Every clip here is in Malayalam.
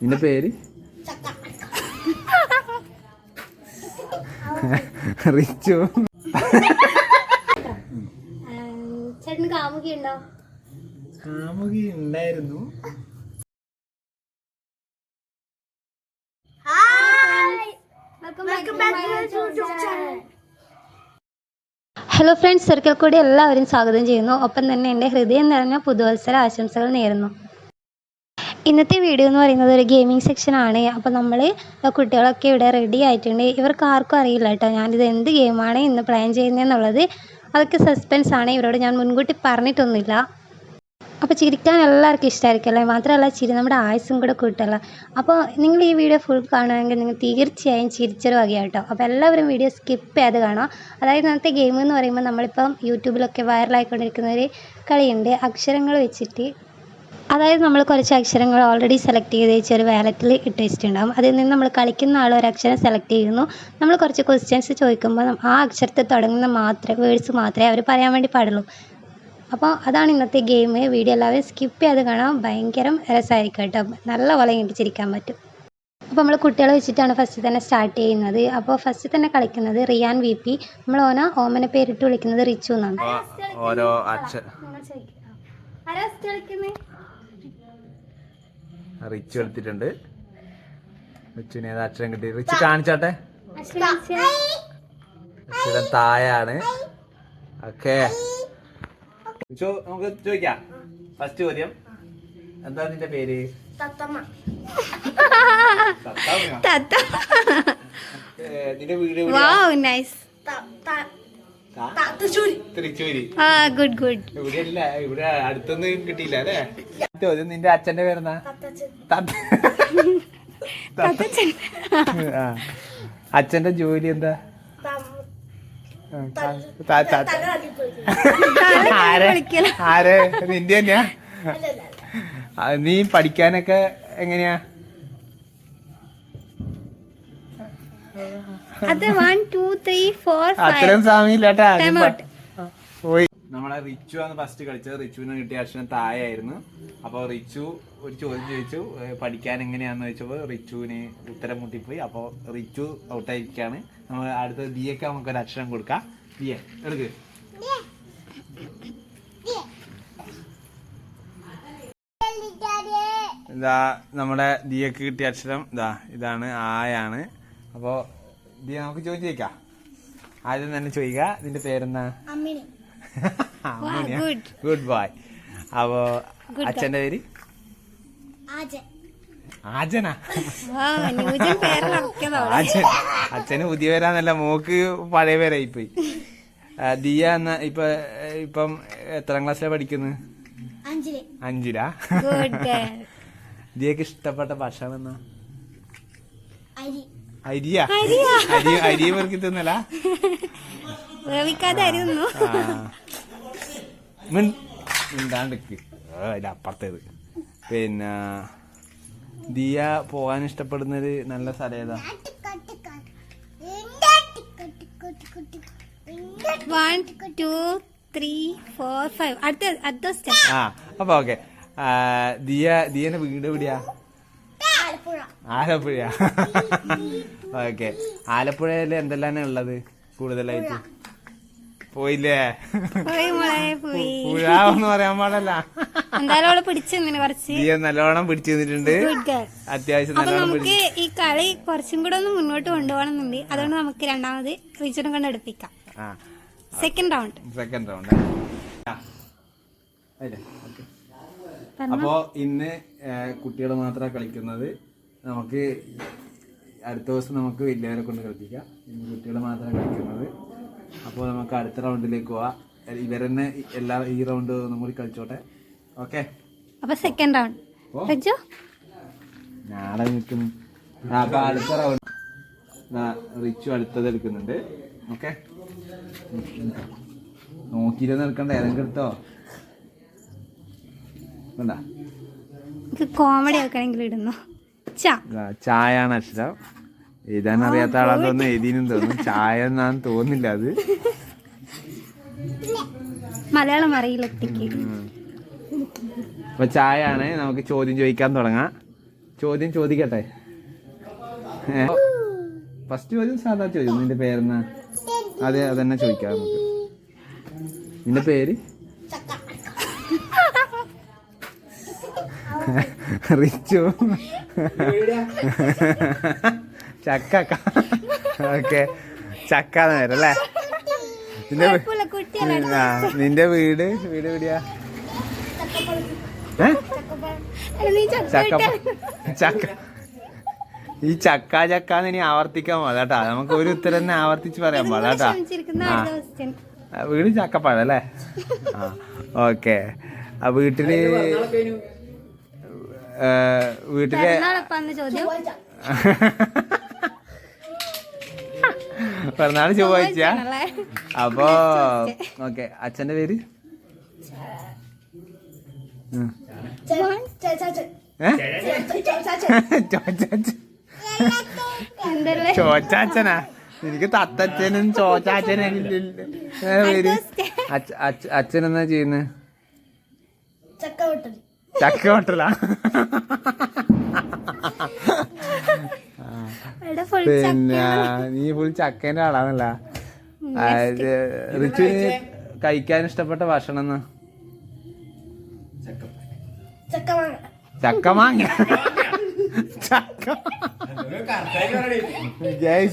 നിന്റെ പേര്? റിച്ചു. ചേട്ടന് കാമുകി ഉണ്ടോ? കാമുകി ഉണ്ടായിരുന്നു. ഹലോ ഫ്രണ്ട്സ്, ഒരിക്കൽ കൂടി എല്ലാവരും സ്വാഗതം ചെയ്യുന്നു. ഒപ്പം തന്നെ എൻ്റെ ഹൃദയം നിറഞ്ഞ പുതുവത്സര ആശംസകൾ നേരുന്നു. ഇന്നത്തെ വീഡിയോ എന്ന് പറയുന്നത് ഒരു ഗെയിമിംഗ് സെക്ഷനാണ്. അപ്പോൾ നമ്മൾ കുട്ടികളൊക്കെ ഇവിടെ റെഡി ആയിട്ടുണ്ട്. ഇവർക്ക് ആർക്കും അറിയില്ല കേട്ടോ ഞാനിത് എന്ത് ഗെയിമാണ് ഇന്ന് പ്ലാൻ ചെയ്യുന്നതെന്നുള്ളത്. അതൊക്കെ സസ്പെൻസ് ആണ്. ഇവരോട് ഞാൻ മുൻകൂട്ടി പറഞ്ഞിട്ടൊന്നുമില്ല. അപ്പോൾ ചിരിക്കാൻ എല്ലാവർക്കും ഇഷ്ടമായിരിക്കുമല്ലേ. മാത്രമല്ല ചിരി നമ്മുടെ ആയുസ്സും കൂടെ കൂട്ടല്ല. അപ്പോൾ നിങ്ങൾ ഈ വീഡിയോ ഫുൾ കാണുകയാണെങ്കിൽ നിങ്ങൾ തീർച്ചയായും ചിരിച്ചൊരു വകയാട്ടോ. അപ്പോൾ എല്ലാവരും വീഡിയോ സ്കിപ്പ് ചെയ്ത് കാണാം. അതായത് ഇന്നത്തെ ഗെയിം എന്ന് പറയുമ്പോൾ നമ്മളിപ്പം യൂട്യൂബിലൊക്കെ വൈറലായിക്കൊണ്ടിരിക്കുന്ന ഒരു കളിയുണ്ട്, അക്ഷരങ്ങൾ വെച്ചിട്ട്. അതായത് നമ്മൾ കുറച്ച് അക്ഷരങ്ങൾ ഓൾറെഡി സെലക്ട് ചെയ്ത് വെച്ച് ഒരു വാലറ്റിൽ ഇട്ട് വെച്ചിട്ടുണ്ടാകും. അതിൽ നിന്ന് നമ്മൾ കളിക്കുന്ന ആൾ ഒരു അക്ഷരം സെലക്ട് ചെയ്യുന്നു. നമ്മൾ കുറച്ച് ക്വസ്റ്റ്യൻസ് ചോദിക്കുമ്പോൾ ആ അക്ഷരത്തിൽ തുടങ്ങുന്ന വേർഡ്സ് മാത്രമേ അവർ പറയാൻ വേണ്ടി പാടുള്ളൂ. അപ്പോൾ അതാണ് ഇന്നത്തെ ഗെയിം. വീഡിയോ എല്ലാവരും സ്കിപ്പ് ചെയ്ത് കാണാം. ഭയങ്കര രസമായിരിക്കും കേട്ടോ. നല്ല പോലെ ഇങ്ങോട്ട് ചിരിക്കാൻ പറ്റും. അപ്പോൾ നമ്മൾ കുട്ടികളെ വെച്ചിട്ടാണ് ഫസ്റ്റ് തന്നെ സ്റ്റാർട്ട് ചെയ്യുന്നത്. അപ്പോൾ ഫസ്റ്റ് തന്നെ കളിക്കുന്നത് റിയാൻ VP. നമ്മൾ ഓമന പേരിട്ട് വിളിക്കുന്നത് റിച്ചു എന്നാണ്. ഓരോ റിച്ചു എടുത്തിട്ടുണ്ട്. റിച്ചുവിന് ഏതാ അക്ഷരം കിട്ടി? റിച്ചു കാണിച്ചാട്ടെ. അക്ഷരം തായാണ്. ഓക്കെ, നമുക്ക് ചോദിക്കാം. ഫസ്റ്റ് ചോദ്യം, എന്താ നിന്റെ പേര്? നിന്റെ വീട് തൃശ്ശൂര്. ഇവിടെയല്ല, ഇവിടെ അടുത്തൊന്നും കിട്ടിയില്ല അല്ലേ? ചോദ്യം, നിന്റെ അച്ഛന്റെ പേരെന്താ? അച്ഛന്റെ ജോലി എന്താ? ആരെ? നിന്റെ തന്നെയാ? നീ പഠിക്കാനൊക്കെ എങ്ങനെയാ? അത്രയും സമയമില്ലാട്ടാ. പോയി. നമ്മളെ റിച്ചു ആണ് ഫസ്റ്റ് കളിച്ചത്. റിച്ചുവിന് കിട്ടിയ അക്ഷരം തായായിരുന്നു. അപ്പോൾ റിച്ചു ഒരു ചോദ്യം ചോദിച്ചു, പഠിക്കാൻ എങ്ങനെയാന്ന് ചോദിച്ചപ്പോൾ റിച്ചുവിന് ഉത്തരം മുട്ടിപ്പോയി. അപ്പോൾ റിച്ചു ഔട്ടായിരിക്കാണ്. നമ്മൾ അടുത്തത് ദിയക്ക് നമുക്കൊരു അക്ഷരം കൊടുക്കാം. ദിയ എടുക്ക്. ഇതാ നമ്മുടെ ദിയക്ക് കിട്ടിയ അക്ഷരം ഇതാണ്, ആയാണ്. അപ്പോൾ ദിയ നമുക്ക് ചോദിക്കാം. ആദ്യം തന്നെ ചോദിക്കുക, നിന്റെ പേരെന്താ? Good boy. അപ്പോ അച്ഛന്റെ പേര്? ആജനാ? അച്ഛന് പുതിയ പേരാന്നല്ല, മോക്ക് പഴയ പേരായിപ്പോയി. ദിയ എന്ന ഇപ്പം എത്രാം ക്ലാസ്സിലാ പഠിക്കുന്നത്? 5-ലാ? ദിയക്ക് ഇഷ്ടപ്പെട്ട ഭക്ഷണം എന്നാ? അരിയാ? അരി പേർക്ക് തിന്നല? മിണ്ടാണ്ടിക്ക്. അപ്പുറത്തേത്. പിന്നെ ദിയ പോകാൻ ഇഷ്ടപ്പെടുന്നത് നല്ല സ്ഥലം ഏതാ? അപ്പൊ ഓക്കെ. ദിയന്റെ വീട് എവിടെയാ? ആലപ്പുഴ. ഓക്കെ, ആലപ്പുഴയില് എന്തെല്ലാം ഉള്ളത് കൂടുതലായിട്ട്? പോയില്ലേ? പുഴ എന്ന് പറയാൻ പാടല്ല. ദിയ നല്ലോണം പിടിച്ചു നിന്നിട്ടുണ്ട്. അത്യാവശ്യം നല്ലോണം. നമുക്ക് ഈ കളി കുറച്ചും കൂടെ ഒന്ന് മുന്നോട്ട് കൊണ്ടുപോകണമെന്നുണ്ട്. അതുകൊണ്ട് നമുക്ക് രണ്ടാമത് റിച്ചുവിനെ കൊണ്ട് എടുപ്പിക്കാം. Second round. അപ്പോ ഇന്ന് കുട്ടികൾ മാത്രമാണ് കളിക്കുന്നത്. നമുക്ക് അടുത്ത ദിവസം നമുക്ക് വലിയവരെ കൊണ്ട് കളിപ്പിക്കാം. ഇന്ന് കുട്ടികൾ മാത്രമാണ് കളിക്കുന്നത്. അപ്പോൾ നമുക്ക് അടുത്ത റൗണ്ടിലേക്ക് പോവാം. ഇവരെന്നെ ഈ റൗണ്ട് ഒന്നും കൂടി കളിച്ചോട്ടെ. ഓക്കെ, അപ്പൊ സെക്കൻഡ് റൗണ്ട് നാളെ നിൽക്കുന്നു. അപ്പൊ അടുത്ത റൗണ്ട് റിച്ചു അടുത്തത് എടുക്കുന്നുണ്ട്. ഓക്കെ, നോക്കിയിരുന്ന് എടുക്കണ്ട, ഏതെങ്കിലും എടുത്തോ. കോമഡി ആക്കണമെങ്കിൽ ഇടുന്നു. ചായാണ് അക്ഷരം. എഴുതാൻ അറിയാത്ത ആളാന്ന് തോന്നുന്നു, എഴുതിനും തോന്നുന്നു. ചായ എന്നാന്ന് തോന്നില്ല. അത് മലയാളം അറിയില്ല. അപ്പൊ ചായ ആണ്. നമുക്ക് ചോദ്യം ചോദിക്കാൻ തുടങ്ങാം. ചോദ്യം ചോദിക്കട്ടെ. ഫസ്റ്റ് ചോദ്യം സാധാ ചോദ്യം. നിന്റെ പേരെന്നാ? അതെ, അതന്നെ ചോദിക്കാം നമുക്ക്. നിന്റെ പേര്? റിച്ചു. ചക്ക. ഓക്കെ, ചക്കാന്ന് പേരല്ലേ? നിന്റെ വീട് എവിടെയാ? ചക്ക. ഈ ചക്കാന്ന് ഇനി ആവർത്തിക്കാൻ പാടാട്ടാ. നമുക്ക് ഒരു ഉത്തരം തന്നെ ആവർത്തിച്ച് പറയാൻ പാടാട്ടാ. വീട് ചക്കപ്പഴം അല്ലേ? ആ, ഓക്കെ. വീട്ടില് പിറന്നാള് ചൊവ്വാഴ്ച. അപ്പൊ ഓക്കെ. അച്ഛന്റെ പേര്? ചോച്ചാച്ചനാ? എനിക്ക് തത്തച്ഛനും ചോച്ചാച്ചനും. അച്ഛനെന്നാ ചെയ്യുന്നത്? ചക്ക ഹോട്ടലാ? പിന്നെ നീ ഫുൾ ചക്കേന്റെ ആളാണല്ല. റിച്ചുവിന് കഴിക്കാൻ ഇഷ്ടപ്പെട്ട ഭക്ഷണം എന്നാ? ചക്കമാങ്ങ.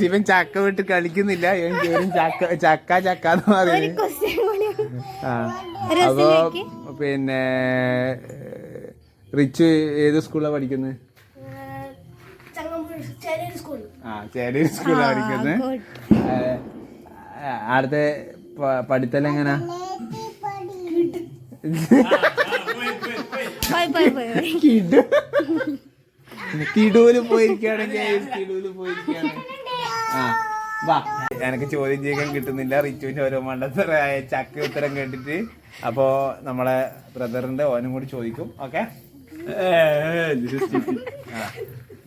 ഇവൻ ചക്ക വിട്ട് കളിക്കുന്നില്ല. ഇവൻ ചക്കാന്ന് പറയുന്നത്. അപ്പൊ പിന്നെ റിച്ചു ഏത് സ്കൂളിലാണ് പഠിക്കുന്നത്? ചേരി സ്കൂളിലാണ് പഠിക്കുന്നത്. അടുത്ത പഠിത്തം എങ്ങനാ? കിടൂല് പോയിരിക്കുകയാണെങ്കിൽ വാ. എനക്ക് ചോദ്യം ചെയ്യാൻ കിട്ടുന്നില്ല. റിച്ചുവിന്റെ ഓരോ മണ്ടത്തരായ ചക്ക ഉത്തരം കേട്ടിട്ട്. അപ്പോ നമ്മളെ ബ്രദറിന്റെ ഓനും കൂടി ചോദിക്കും. ഓക്കെ,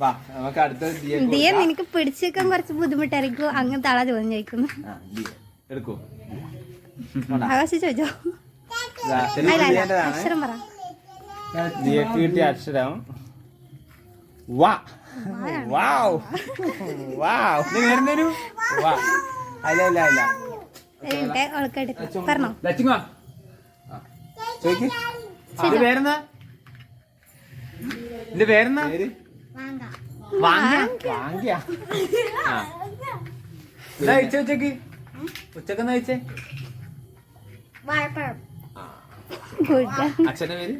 വാ. നമുക്ക് അടുത്ത നിനക്ക് പിടിച്ചേക്കാൻ കുറച്ച് ബുദ്ധിമുട്ടായിരിക്കും. അങ്ങനത്തെ ആളാ ചോദ്യം ചോദിക്കുന്നു. എടുക്കൂ. ആകാശം ചോദിച്ചോ? അക്ഷരം പറ. കിട്ടിയ അക്ഷരം വാ. വാവ്. വാവ്. വാ. അല്ല പറഞ്ഞോ. പേരെന്നാ? എന്റെ പേരെന്നാ? ഉച്ചക്ക് ഉച്ചക്കെന്നാ കഴിച്ചേ? അച്ഛന്റെ പേര്?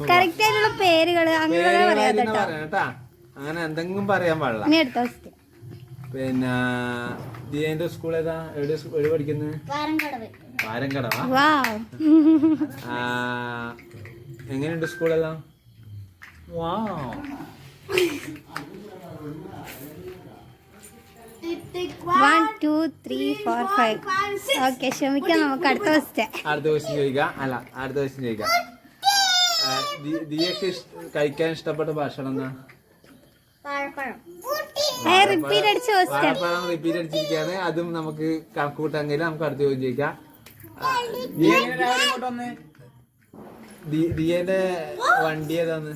കറക്റ്റ് ആയിട്ടുള്ള പേരുകള് അങ്ങനെ എന്തെങ്കിലും പറയാൻ പാടില്ല. പിന്നെ ദിയന്റെ സ്കൂൾ ഏതാ? എവിടെ പഠിക്കുന്നത്? വാരങ്കടവാ? എങ്ങനെയുണ്ട് സ്കൂളെല്ലാം? One, two, three, four, five. Okay, ക്ഷമിക്കാം. നമുക്ക് അടുത്ത ക്വസ്റ്റ്യൻ ചോദിക്കാം. ദിയക്ക് കഴിക്കാൻ ഇഷ്ടപ്പെട്ട ഭക്ഷണം എന്നാ? റിപ്പീറ്റ് അടിച്ചിരിക്കാണ്. അതും നമുക്ക് കണക്കൂട്ടാൻ കഴിയില്ല. നമുക്ക് അടുത്ത ചോദ്യം ചോദിക്കാം. ദിയന്റെ വണ്ടി ഏതാന്ന്?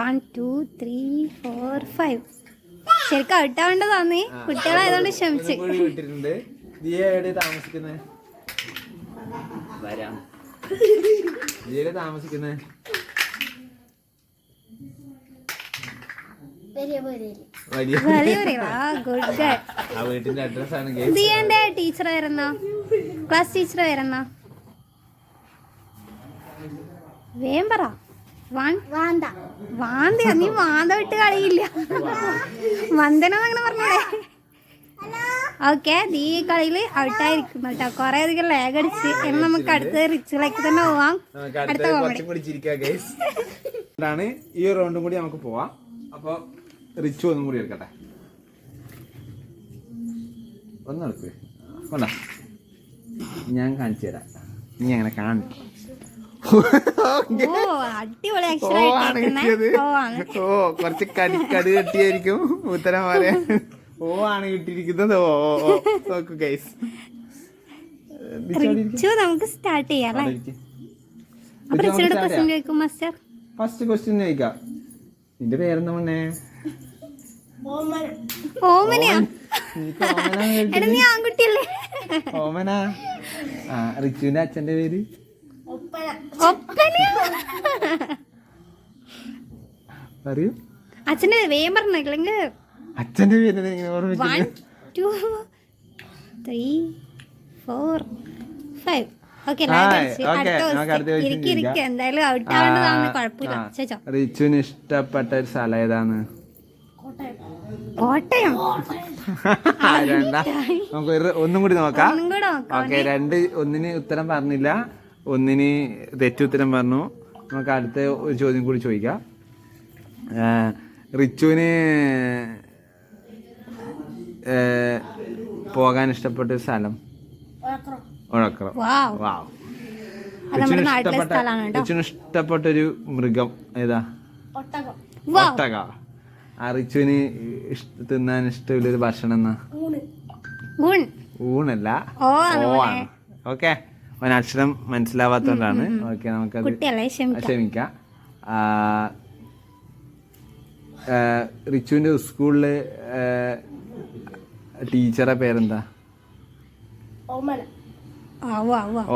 1, 2, 3, 4, 5. ശരിക്കും ഔട്ടാവേണ്ടതാന്നേ. കുട്ടികളായതുകൊണ്ട് ക്ഷമിച്ച്. വിട്ടിട്ടുണ്ട്. ദിയ എവിടെ താമസിക്കുന്നത്? ദിയ താമസിക്കുന്നത്? വീട്ടിന്റെ അഡ്രസ് ആണ്. ദിയന്റെ ടീച്ചർ വരുന്ന ക്ലാസ് ടീച്ചർ വരുന്ന വേം പറ. വാന്ത. നീ വാന്ത വിട്ട് കളിയില്ല. വന്ദന അങ്ങനെ പറഞ്ഞൂടെ? ഓക്കെ, നീ കളിയില് ഔട്ടായിരിക്കും കേട്ടോ. കൊറേ അധികം ലാഗ് അടിച്ച്. എന്നാൽ നമുക്ക് അടുത്ത റിച്ചുലേക്ക് തന്നെ പോവാം. അടുത്ത ഈ റൗണ്ടും കൂടി നമുക്ക് പോവാം. അപ്പൊ റിച്ചു ഒന്നും കൂടി എടുക്കട്ടെ. ഒന്നെടുക്ക്. കൊണ്ടാ ഞാൻ കാണിച്ചു തരാം. നീ അങ്ങനെ കാണിക്കും. കുറച്ച് കടി കട്ടിയായിരിക്കും ഉത്തരം പറയാൻ. ഓ ആണ് കിട്ടിയിരിക്കുന്നത്. ഓ നോക്കൂ ഗൈസ്. റിച്ചു നമുക്ക് സ്റ്റാർട്ട് ചെയ്യാം അല്ലേ? അപ്പൊ റിച്ചുടെ ക്വസ്റ്റ്യൻ ചോദിക്കും മാസ്റ്റർ. ഫസ്റ്റ് ക്വസ്റ്റ്യൻ ചോദിക്കാം. നിന്റെ പേരെന്താ മോനെ? ഓമനയാ? എടാ നീ ആൺകുട്ടിയല്ലേ? ഓമന. ആ റിച്ചുവിന്റെ അച്ഛന്റെ പേര്? ഒപ്പനയാ? പറയൂ. അച്ഛന്റെ വേഗം പറഞ്ഞില്ലെങ്കിൽ അച്ഛന്റെ പേര് ഓർമ്മിച്ചു. 1 2 3 4 5. ഓക്കെ എന്തായാലും ഔട്ട് ആവേണ്ടതാണ്. കുഴപ്പമില്ല. ചോദിച്ചോ. റിച്ചുവിന് ഇഷ്ടപ്പെട്ട ഒരു സ്ഥലം ഏതാണ്? കോട്ടയം. നമുക്ക് ഒന്നും കൂടി നോക്കാം. ഓക്കെ, ഒന്നിന് ഉത്തരം പറഞ്ഞില്ല, ഒന്നിന് തെറ്റുത്തരം പറഞ്ഞു. നമുക്ക് അടുത്ത ഒരു ചോദ്യം കൂടി ചോദിക്കാം. റിച്ചുവിന് പോകാൻ ഇഷ്ടപ്പെട്ട ഒരു സ്ഥലം? ഒഴക്രം. റിച്ചുവിന് ഇഷ്ടപ്പെട്ടൊരു മൃഗം ഏതാ? ഒട്ടക. ആ റിച്ചുവിന് തിന്നാൻ ഇഷ്ടമുള്ളൊരു ഭക്ഷണം എന്നാ? ഊണല്ല, ഓവാണ്. ഓക്കെ, അവൻ അക്ഷരം മനസ്സിലാവാത്തോണ്ടാണ്. ഓക്കെ, നമുക്കത് ക്ഷമിക്കാം. റിച്ചുവിന്റെ സ്കൂളില് ടീച്ചറെ പേരെന്താ?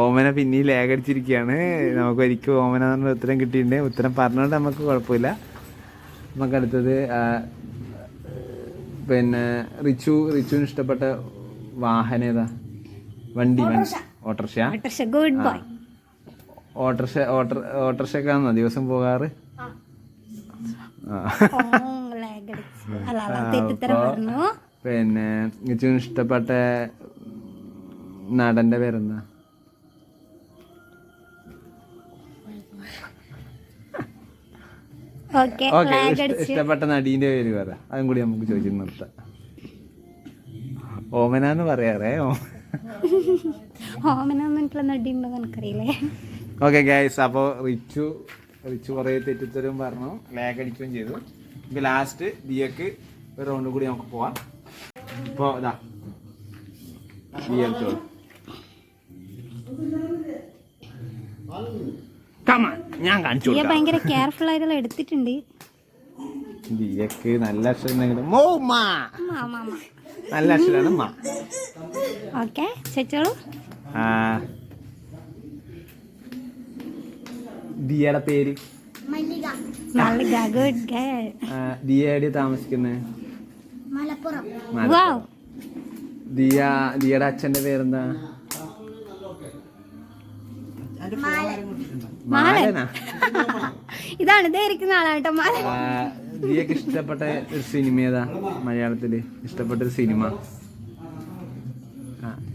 ഓമന പിന്നെ ലേഖടിച്ചിരിക്കുകയാണ്. നമുക്ക് ഒരിക്കലും ഓമന എന്നുള്ള ഉത്തരം കിട്ടിയിട്ടുണ്ട്. ഉത്തരം പറഞ്ഞോണ്ട് നമുക്ക് കുഴപ്പമില്ല. നമുക്ക് അടുത്തത് പിന്നെ റിച്ചുവിന് ഇഷ്ടപ്പെട്ട വാഹനം ഏതാ? വണ്ടി? ഓട്ടോറിക്ഷ. ഓട്ടോറിക്ഷക്കാണോ ദിവസം പോകാറ്? പിന്നെ റിച്ചുവിന് ഇഷ്ടപ്പെട്ട നടന്റെ പേരെന്താ? ഓക്കെ, ഇഷ്ടപ്പെട്ട നടീന്റെ പേര് പറ. അതും കൂടി നമുക്ക് ചോദിച്ചു നിർത്താം. ഓമനാന്ന് പറയാറേ. ഓക്കെ ഗൈസ്, അപ്പോ റിച്ചു കുറെ തെറ്റിത്തരവും പറഞ്ഞു, ലാഗ് അടിക്കുകയും ചെയ്തു. ഇപ്പൊ ലാസ്റ്റ് ദിയക്ക് ഒരു റൗണ്ട് കൂടി നമുക്ക് പോവാം. ഇപ്പൊ ഇതാ ദിയ എടുത്തോളൂ. ഞാൻ കാണിച്ചു. ഭയങ്കര കെയർഫുൾ ആയിട്ടുള്ള എടുത്തിട്ടുണ്ട്. ദിയക്ക് നല്ല അക്ഷരം നല്ല അക്ഷരമാണ്. ഓക്കെ, ചോദിച്ചോളൂ. ദിയയുടെ പേര്? ദിയ എവിടെയാ താമസിക്കുന്നത്? മലപ്പുറം. ദിയയുടെ അച്ഛന്റെ പേരെന്താ? ഇതാണ് ഇതായിരിക്കുന്ന ആളാട്ടോ. ദിയക്ക് ഇഷ്ടപ്പെട്ട ഒരു സിനിമ ഏതാ? മലയാളത്തില് ഇഷ്ടപ്പെട്ടൊരു സിനിമ?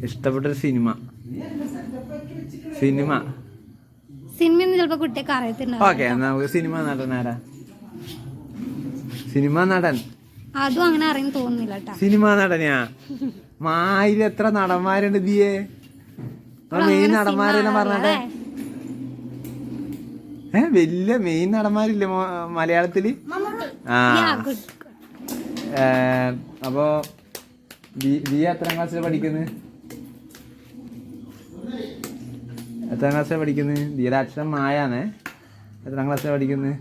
ഇഷ്ടപ്പെട്ടൊരു സിനിമ സിനിമയൊന്നും ചിലപ്പോ കുട്ടിയൊക്കെ അറിയത്തില്ല. ഓക്കെ, നമുക്ക് സിനിമ നടൻ ആരാ? സിനിമ നടൻ അതും അങ്ങനെ അറിയുന്നു തോന്നുന്നില്ല കേട്ടോ. സിനിമ നടനാ? മായിൽ എത്ര നടന്മാരുണ്ട് ദിയേ? മെയിൻ നടന്മാരെല്ലാം പറഞ്ഞെ വലിയ മെയിൻ നടന്മാരില്ലേ മലയാളത്തില്? അപ്പോ ദിയ എത്രാം ക്ലാസ്സിലാണ് പഠിക്കുന്നത്? ദിയയുടെ അക്ഷരം മായാന്നേ. എത്രാം ക്ലാസ്സിലാണ് പഠിക്കുന്നത്?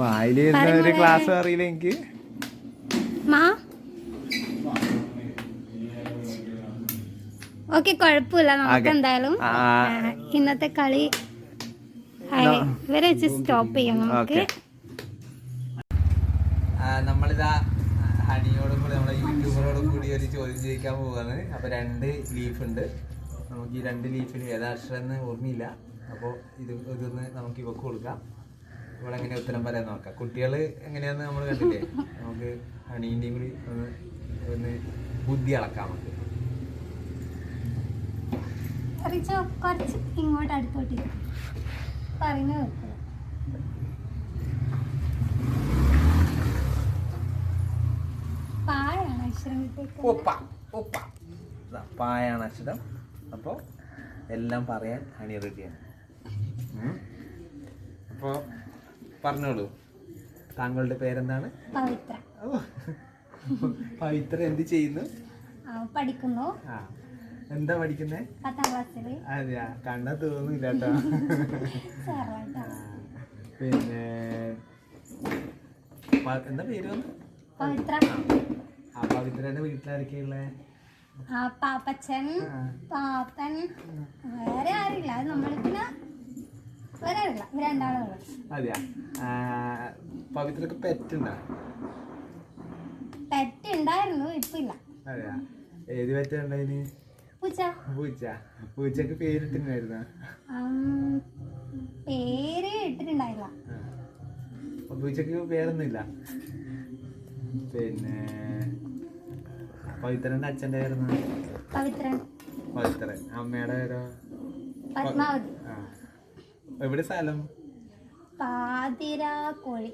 മായില് ഒരു ക്ലാസ് അറിയില്ല എനിക്ക്. ഓക്കെ, കുഴപ്പമില്ല. നമുക്ക് എന്തായാലും ഇന്നത്തെ കളി ഇവരെ വെച്ച് സ്റ്റോപ്പ് ചെയ്യാം. നമുക്ക് നമ്മളിതാ ഹണിയോടും കൂടി നമ്മളെ യൂട്യൂബറോടും കൂടി ഒരു ചോദ്യം ചോദിക്കാൻ പോവാണ്. അപ്പൊ 2 ലീഫ് ഉണ്ട്. നമുക്ക് ഈ 2 ലീഫിൽ ഏതാ അക്ഷരം ഓർമ്മയില്ല. അപ്പോൾ ഇതൊന്ന് നമുക്ക് ഇവക്ക് കൊടുക്കാം. ഇവളെങ്ങനെ ഉത്തരം പറയാൻ നോക്കാം. കുട്ടികൾ എങ്ങനെയാന്ന് നമ്മൾ കണ്ടില്ലേ. നമുക്ക് ഹണീൻ്റെയും കൂടി ഒന്ന് ബുദ്ധി അളക്കാം. നമുക്ക് കുറച്ച് ഇങ്ങോട്ട് അടുത്തോട്ട് പറയുന്നത് പായാണ് അക്ഷരം. പായാണ് അക്ഷരം. അപ്പോൾ എല്ലാം പറയാൻ ഹണി റെഡിയാണ്. അപ്പോൾ പറഞ്ഞോളൂ, താങ്കളുടെ പേരെന്താണ്? പവിത്ര. ഓ, പവിത്ര എന്ത് ചെയ്യുന്നു? പഠിക്കുന്നു. ആ, എന്താ പഠിക്കുന്നേ? 10ാം ക്ലാസ്സിൽ. അതെയാ, കണ്ടാ തോന്നുന്നില്ല കേട്ടോ. ചേർലായിട്ടാ. പിന്നെ എന്താ പേര് വന്നു? പവിത്ര. ആ പവിത്രന്റെ വീട്ടിലാരൊക്കെയുള്ളേ? പാപ്പച്ചൻ, പാപ്പൻ, വേറെ ആരില്ല. അത് നമ്മൾ പിന്നെ വേറെ ആരില്ല, രണ്ടാളുകൾ. അതെയാ. പവിത്രക്ക് പെറ്റുണ്ടോ? പെറ്റ് ഉണ്ടായിരുന്നു, ഇപ്പൊ ഇല്ല. അതെയാ, ഏത് പെറ്റുണ്ടായിന്? പൂച്ച. പൂച്ച. പൂച്ചക്ക് പേരിട്ടുണ്ടായിരുന്ന? പേര് ഇട്ടിട്ടുണ്ടായില്ല. പൂച്ചക്ക് പേരൊന്നുമില്ല. പിന്നെ പവിത്രന്റെ അച്ഛന്റെ പേരെന്നാ? പവിത്രൻ. പവിത്രൻ. അമ്മയുടെ പേരോ? പത്മാവതി. ആ, എവിടെ സ്ഥലം? പാതിരാക്കോഴി.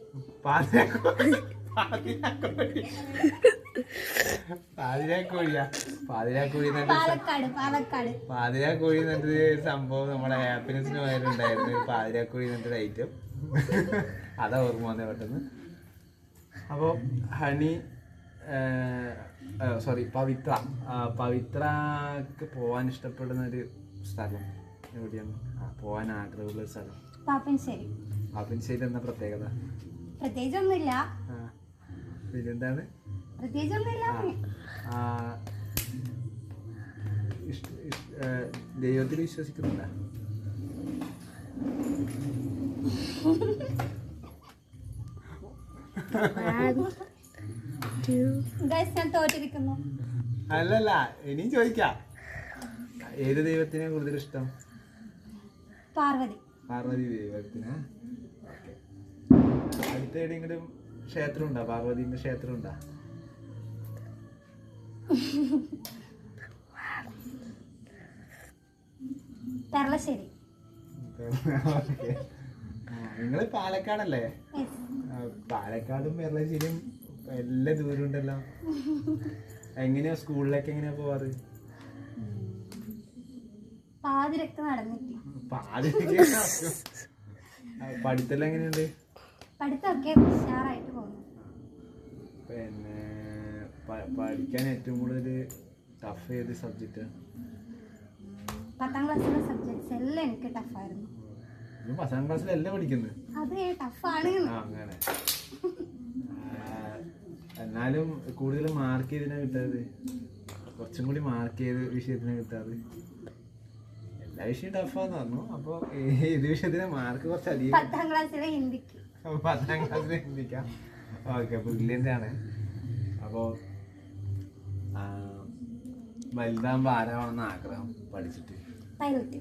പാതിരാക്കോഴിയാ? പാതിരാക്കോഴി പാലക്കാട്. പാലക്കാട്. പാതിരാക്കോഴി എന്നൊരു സംഭവം നമ്മുടെ ഹാപ്പിനെസ്സിന് പോയിട്ടുണ്ടായിരുന്നു. പാതിരാക്കോഴി എന്നൊരു ഐറ്റം. അതാ ഓർമ്മ വന്നേ പെട്ടെന്ന്. അപ്പോൾ ഹണി, സോറി, പവിത്ര. പവിത്രക്ക് പോവാൻ ഇഷ്ടപ്പെടുന്ന ഒരു സ്ഥലം എവിടെയാണ്? പോവാൻ ആഗ്രഹമുള്ള സ്ഥലം? പാപ്പൻശ്ശേരി. പാപ്പൻശ്ശേരി എന്ന പ്രത്യേകത? പ്രത്യേകിച്ചൊന്നുമില്ല. പിന്നെന്താണ്? പ്രത്യേകിച്ചൊന്നുമില്ല. ദൈവത്തിൽ വിശ്വസിക്കുന്നുണ്ടോ? ഞാൻ തോറ്റിരിക്കുന്നു. അല്ലല്ല, ഇനിയും ചോദിക്കാം. ഏത് ദൈവത്തിനെ കൂടുതൽ ഇഷ്ടം? പാർവതി. പാർവതി ദൈവത്തിന്. അടുത്ത എവിടെയെങ്കിലും ക്ഷേത്രം ഉണ്ടോ? പാർവതിന്റെ ക്ഷേത്രം ഉണ്ടോ? പെർളശ്ശേരി. നിങ്ങള് പാലക്കാടല്ലേ? പാലക്കാടും പെർളശ്ശേരിയും എല്ലാ ദൂരം ഉണ്ടല്ലോ. എങ്ങനെയാ സ്കൂളിലേക്ക് എങ്ങനെയാ പോവാറ്? പാതിരൊക്കെ നടന്നിട്ട്. പഠിത്തെല്ലാം എങ്ങനെയുണ്ട്? പഠിത്തമൊക്കെ ഉഷാറായിട്ട് പോകുന്നു. പിന്നെ പഠിക്കാൻ ഏറ്റവും കൂടുതൽ ടഫ് ഏത് സബ്ജക്റ്റ്? 10ാം ക്ലാസ്സിലെ സബ്ജക്ട്സ് എല്ലാം എനിക്ക് ടഫായിരുന്നു. 10ാം ക്ലാസ്സിലല്ലേ പഠിക്കുന്നത്? അത് ടഫാണ്. അങ്ങനെ. എന്നാലും കൂടുതൽ മാർക്ക് ചെയ്തിനാ കിട്ടാറ്? കുറച്ചും കൂടി മാർക്ക് ചെയ്ത് വിഷയത്തിന് കിട്ടാറ്? എല്ലാ വിഷയം ടഫാന്ന് പറഞ്ഞു. അപ്പോൾ ഏത് വിഷയത്തിന് മാർക്ക് കുറച്ചധികം? 10ാം ക്ലാസ്സിലെ ഹിന്ദിക്ക്. 10ാം ക്ലാസ്സിലെ ഹിന്ദിക്കാം. ഓക്കെ, ബ്രില്യൻ്റ് ആണ്. അപ്പോൾ വലുതാകുമ്പോൾ ആരാവണമെന്ന് ആഗ്രഹം പഠിച്ചിട്ട്? പൈലറ്റ്.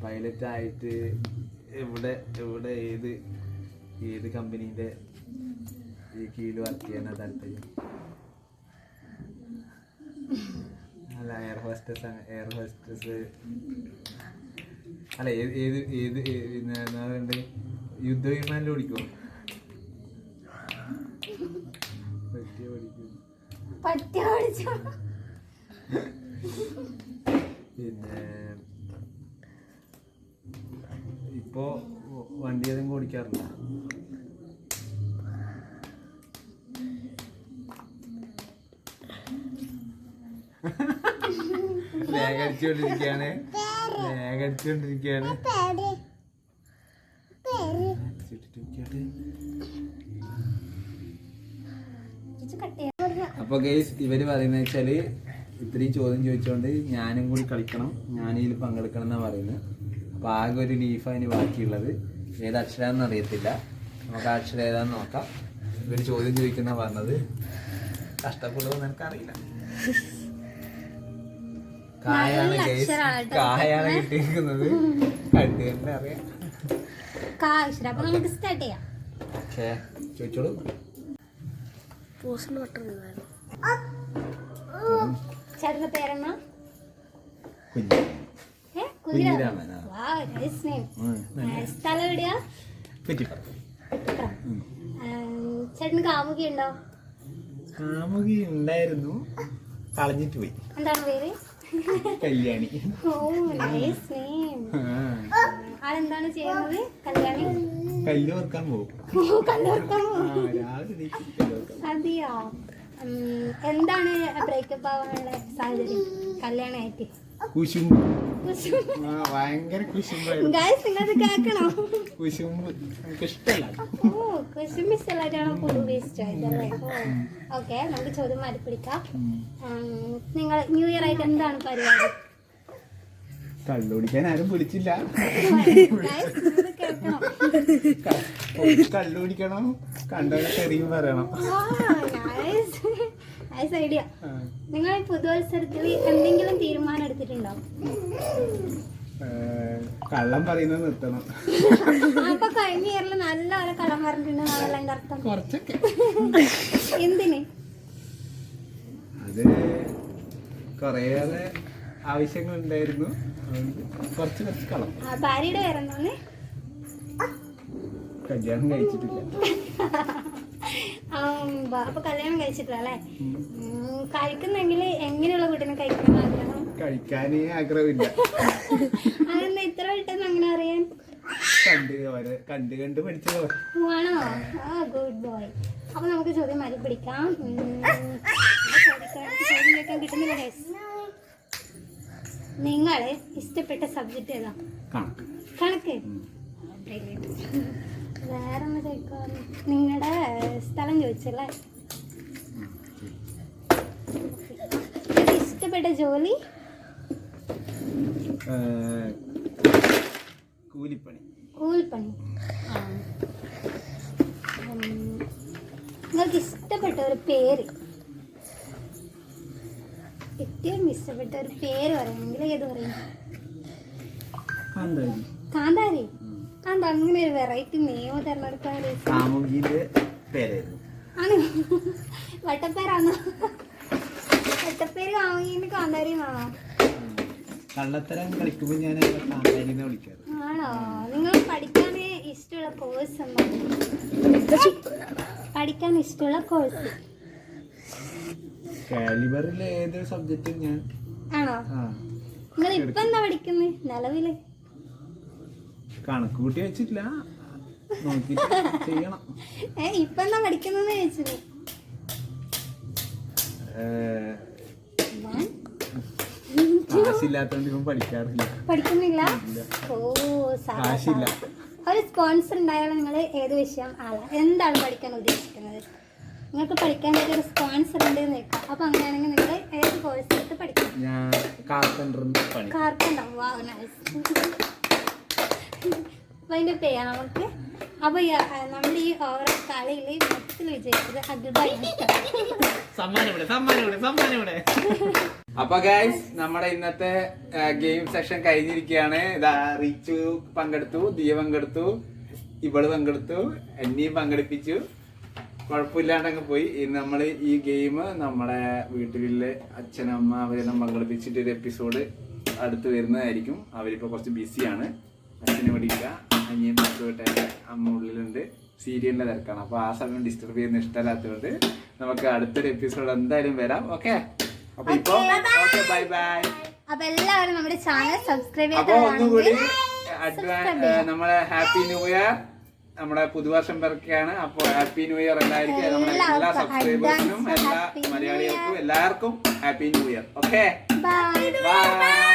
പൈലറ്റ് ആയിട്ട് എവിടെ ഏത് കമ്പനീൻ്റെ കീഴിൽ വർക്ക് ചെയ്യാനാ താല്പര്യം? അല്ല, എയർ ഹോസ്റ്റസ് അല്ല, എന്താ പറയണ്ടേ, യുദ്ധവിമാനിൽ ഓടിക്കുമോ? പിന്നെ ഇപ്പോ വണ്ടി ഏതെങ്കിലും ഓടിക്കാറുണ്ടോ? ലേഖടിച്ചുകൊണ്ടിരിക്കുകയാണ്. അപ്പൊ ഗൈസ്, ഇവര് പറയുന്നത് വെച്ചാല് ഇത്രയും ചോദ്യം ചോദിച്ചോണ്ട് ഞാനും കൂടി കളിക്കണം, ഞാനിതിൽ പങ്കെടുക്കണം എന്നാ പറയുന്നത്. അപ്പൊ ആകെ ഒരു ലീഫ് അതിന് ബാക്കിയുള്ളത്. ഏത് അക്ഷരാന്ന് അറിയത്തില്ല. നമുക്ക് ആ അക്ഷരം ഏതാന്ന് നോക്കാം. ഇവര് ചോദ്യം ചോദിക്കുന്ന പറഞ്ഞത്. കഷ്ടപ്പെടുമെന്ന് എനിക്കറിയില്ല. കായാണ് ഗൈസ്, കായാണ് കിട്ടിയിരിക്കുന്നത്. കണ്ടുതന്നെ അറിയാം. ഓക്കെ, ചോദിച്ചോളൂ. ചേട്ടന്റെ പേരെന്നാ? സ്ഥലം എവിടെയാ? ചേട്ടന് കാമുകി ഉണ്ടോ? കാമുകി ഉണ്ടായിരുന്നു, കളഞ്ഞിട്ട് പോയി. എന്താണ് പേര്? കല്യാണി. ഓ, നൈസ് നെയിം. ആളെന്താണ് ചെയ്യുന്നത്? കല്യാണി കല്ല് ഓർക്കാൻ പോകും. അതെയോ? എന്താണ് ബ്രേക്കപ്പ് ആവാനുള്ള സാഹചര്യം കല്യാണമായിട്ട്? കുശുമ്പ്. ഭയങ്കര കുശുമ്പായിരുന്നു. നിങ്ങളത് കേൾക്കണോ? കുശുമ്പ് എനിക്ക് ഇഷ്ടമല്ല. കുശുമ്പ് ഇഷ്ടമായിട്ടാണ് കുടുംബ ഇഷ്ടമായിട്ടല്ലേ? ഓക്കെ, നമുക്ക് ചോദ്യം മാറ്റി പിടിക്കാം. നിങ്ങൾ ന്യൂ ഇയർ ആയിട്ട് എന്താണ് പരിപാടി? കള്ളുപിടിക്കാൻ ആരും വിളിച്ചില്ല. കള്ളുപിടിക്കണം, കണ്ടവരെ തെറിയും പറയണം. ഐഡിയ. നിങ്ങൾ പുതുവത്സരത്തിൽ എന്തെങ്കിലും തീരുമാനം എടുത്തിട്ടുണ്ടോ? കള്ളം പറയുന്നത് നിർത്തണം. അപ്പൊ കഴിഞ്ഞ ഇയറിൽ നല്ല പോലെ കള്ളം പറഞ്ഞിട്ടുണ്ടെന്നാണല്ലോ എന്റെ അർത്ഥം. കുറച്ചൊക്കെ. എന്തിന്? അത് കൊറേയേറെ ആവശ്യങ്ങൾ ഉണ്ടായിരുന്നു, കുറച്ച് കുറച്ച് കള്ളം. ഭാര്യയുടെ പേരെന്താണ്? കല്യാണം കഴിച്ചിട്ടില്ല. അപ്പൊ കല്യാണം കഴിച്ചിട്ടില്ല അല്ലേ? കഴിക്കുന്നെങ്കിൽ എങ്ങനെയുള്ള കുട്ടീനെ കഴിക്കണം ആഗ്രഹം? കഴിക്കാനേ ആഗ്രഹമില്ല. അതെന്താ ഇത്ര പെട്ടെന്ന് അങ്ങനെ അറിയാൻ? കണ്ട് പഠിച്ചതോ ആണോ? Good boy. അപ്പൊ നമുക്ക് ചോദ്യം മാറ്റി പിടിക്കാം. ചോദ്യം കേൾക്കാൻ കിട്ടുന്നില്ല. നിങ്ങള് ഇഷ്ടപ്പെട്ട സബ്ജക്ട് ഏതാ? കണക്ക്. വേറൊന്ന് ചോദിക്കാം. നിങ്ങളുടെ സ്ഥലം ചോദിച്ചല്ലേ? ഇഷ്ടപ്പെട്ട ജോലി? കൂലിപ്പണി. കൂലിപ്പണി. നിങ്ങൾക്ക് ഇഷ്ടപ്പെട്ട ഒരു പേര്? ഏറ്റവും ഇഷ്ടപ്പെട്ട ഒരു പേര് പറയുമെങ്കിൽ ഏത് പറയും? കാന്താരി. എന്താ അങ്ങനെ ഒരു വെറൈറ്റി നെയ്മ് തെരഞ്ഞെടുക്കാൻ? ആണ്. വട്ടപ്പേരാണോ? വട്ടപ്പേര് കാമുകീന്റെ കാന്താരിന്നാണോ? കള്ളത്തരം കളിക്കുമ്പോ ഞാൻ കാന്താരിനെ വിളിക്കാറ്. ആണോ? നിങ്ങൾ പഠിക്കാൻ ഇഷ്ടമുള്ള കോഴ്സ് എന്താണ്? പഠിക്കാൻ ഇഷ്ടമുള്ള കോഴ്സ്? കാലിബറിലെ ഏതൊരു സബ്ജക്റ്റും ഞാൻ. ആണോ? നിങ്ങൾ ഇപ്പൊ എന്താ പഠിക്കുന്നത് നിലവില്? കണക്ക് കൂട്ടി വെച്ചിട്ടില്ല, നോക്കിട്ട് ചെയ്യണം. ഇപ്പൊ എന്താ പഠിക്കുന്നത് ചോദിച്ചത്? കാശില്ലാത്തോണ്ട് ഇപ്പം പഠിക്കാറില്ല. പഠിക്കുന്നില്ല? കാശില്ല. ഒരു സ്പോൺസർ ഉണ്ടായാലും നിങ്ങൾ ഏത് വിഷയം എന്താണ് പഠിക്കാൻ ഉദ്ദേശിക്കുന്നത്? നിങ്ങൾക്ക് പഠിക്കാൻ പറ്റിയ ഒരു സ്പോൺസർ ഉണ്ട് എന്ന് വെക്കാം. അപ്പൊ അങ്ങനെയാണെങ്കിൽ നിങ്ങൾ ഏത് കോഴ്സ് എടുത്ത് പഠിക്കും? ഞാൻ കാർപ്പൻറ്റർ. അതിന്റെ പേരാണ് നമുക്ക്. അപ്പൊ നമ്മുടെ ഈ ഓവർ കളിയിൽ മൊത്തത്തിൽ വിജയിച്ചത് അഗ്ബാണ്. അപ്പൊ ഗൈസ്, നമ്മുടെ ഇന്നത്തെ ഗെയിം സെക്ഷൻ കഴിഞ്ഞിരിക്കുകയാണ്. ഇതാ റിച്ചു പങ്കെടുത്തു, ദിയ പങ്കെടുത്തു, ഇവള് പങ്കെടുത്തു, എന്നെയും പങ്കെടുപ്പിച്ചു. കുഴപ്പമില്ലാണ്ടങ്ങ് പോയി. നമ്മൾ ഈ ഗെയിം നമ്മുടെ വീട്ടിലെ അച്ഛനമ്മ അവരെല്ലാം പങ്കെടുപ്പിച്ചിട്ട് ഒരു എപ്പിസോഡ് അടുത്ത് വരുന്നതായിരിക്കും. അവരിപ്പോ കുറച്ച് ബിസിയാണ്. അച്ഛനെ വിളിക്കുക, അനിയൻ പുറത്തുവിട്ട അമ്മ ഉള്ളിലുണ്ട്, സീരിയലിന്റെ തിരക്കാണ്. അപ്പൊ ആ സമയം ഡിസ്റ്റർബ് ചെയ്യുന്ന ഇഷ്ടമല്ലാത്തതുകൊണ്ട് നമുക്ക് അടുത്തൊരു എപ്പിസോഡ് എന്തായാലും വരാം. ഓക്കെ, അപ്പൊ ഇപ്പൊ ബൈ ബൈ. അപ്പൊ എല്ലാവരും നമ്മുടെ ചാനൽ സബ്സ്ക്രൈബ് ചെയ്ത്. അപ്പൊ ഒന്നുകൂടി നമ്മളെ ഹാപ്പി ന്യൂ ഇയർ. നമ്മുടെ പുതുവർഷം പിറക്കുകയാണ്. അപ്പൊ ഹാപ്പി ന്യൂ ഇയർ എല്ലാവർക്കും, നമ്മുടെ എല്ലാ സബ്സ്ക്രൈബേഴ്സിനും, എല്ലാ മലയാളികൾക്കും എല്ലാവർക്കും happy new year. Okay, by.